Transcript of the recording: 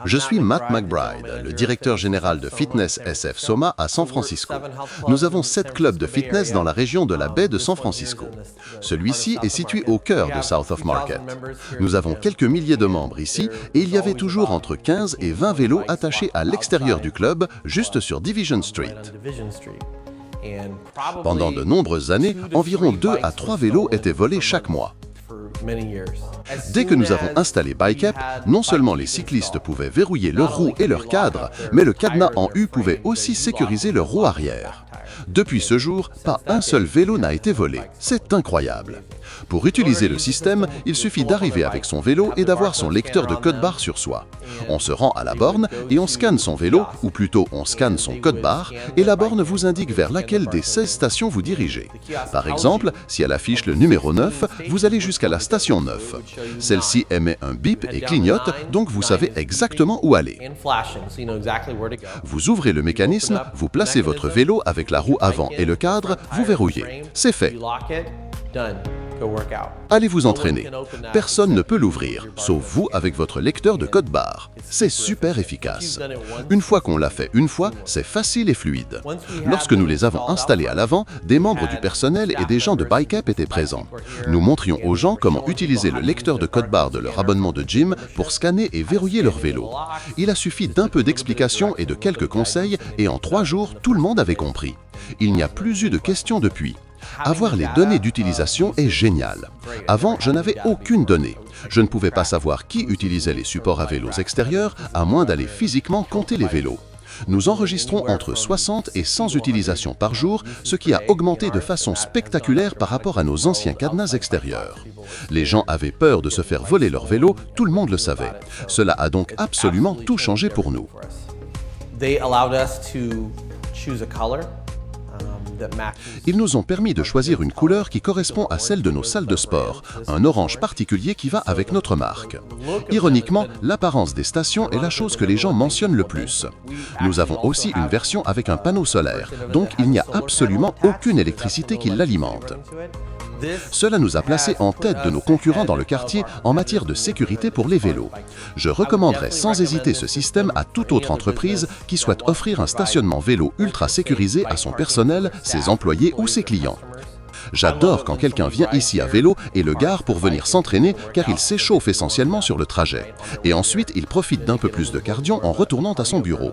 Je suis Matt McBride, le directeur général de Fitness SF Soma à San Francisco. Nous avons 7 clubs de fitness dans la région de la baie de San Francisco. Celui-ci est situé au cœur de South of Market. Nous avons quelques milliers de membres ici et il y avait toujours entre 15 et 20 vélos attachés à l'extérieur du club, juste sur Division Street. Pendant de nombreuses années, environ 2 à 3 vélos étaient volés chaque mois. Dès que nous avons installé BikeUp, non seulement les cyclistes pouvaient verrouiller leurs roues et leurs cadres, mais le cadenas en U pouvait aussi sécuriser leur roue arrière. Depuis ce jour, pas un seul vélo n'a été volé. C'est incroyable. Pour utiliser le système, il suffit d'arriver avec son vélo et d'avoir son lecteur de code-barre sur soi. On se rend à la borne et on scanne son vélo, ou plutôt on scanne son code-barre, et la borne vous indique vers laquelle des 16 stations vous dirigez. Par exemple, si elle affiche le numéro 9, vous allez jusqu'à la station 9. Celle-ci émet un bip et clignote, donc vous savez exactement où aller. Vous ouvrez le mécanisme, vous placez votre vélo avec la roue avant et le cadre, vous verrouillez. C'est fait. Allez vous entraîner. Personne ne peut l'ouvrir, sauf vous avec votre lecteur de code-barre. C'est super efficace. Une fois qu'on l'a fait une fois, c'est facile et fluide. Lorsque nous les avons installés à l'avant, des membres du personnel et des gens de BikeUp étaient présents. Nous montrions aux gens comment utiliser le lecteur de code-barre de leur abonnement de gym pour scanner et verrouiller leur vélo. Il a suffi d'un peu d'explication et de quelques conseils, et en 3 jours, tout le monde avait compris. Il n'y a plus eu de questions depuis. Avoir les données d'utilisation est génial. Avant, je n'avais aucune donnée. Je ne pouvais pas savoir qui utilisait les supports à vélos extérieurs, à moins d'aller physiquement compter les vélos. Nous enregistrons entre 60 et 100 utilisations par jour, ce qui a augmenté de façon spectaculaire par rapport à nos anciens cadenas extérieurs. Les gens avaient peur de se faire voler leur vélo, tout le monde le savait. Cela a donc absolument tout changé pour nous. Ils nous ont permis de choisir une couleur qui correspond à celle de nos salles de sport, un orange particulier qui va avec notre marque. Ironiquement, l'apparence des stations est la chose que les gens mentionnent le plus. Nous avons aussi une version avec un panneau solaire, donc il n'y a absolument aucune électricité qui l'alimente. Cela nous a placés en tête de nos concurrents dans le quartier en matière de sécurité pour les vélos. Je recommanderais sans hésiter ce système à toute autre entreprise qui souhaite offrir un stationnement vélo ultra sécurisé à son personnel, ses employés ou ses clients. J'adore quand quelqu'un vient ici à vélo et le gare pour venir s'entraîner car il s'échauffe essentiellement sur le trajet. Et ensuite, il profite d'un peu plus de cardio en retournant à son bureau.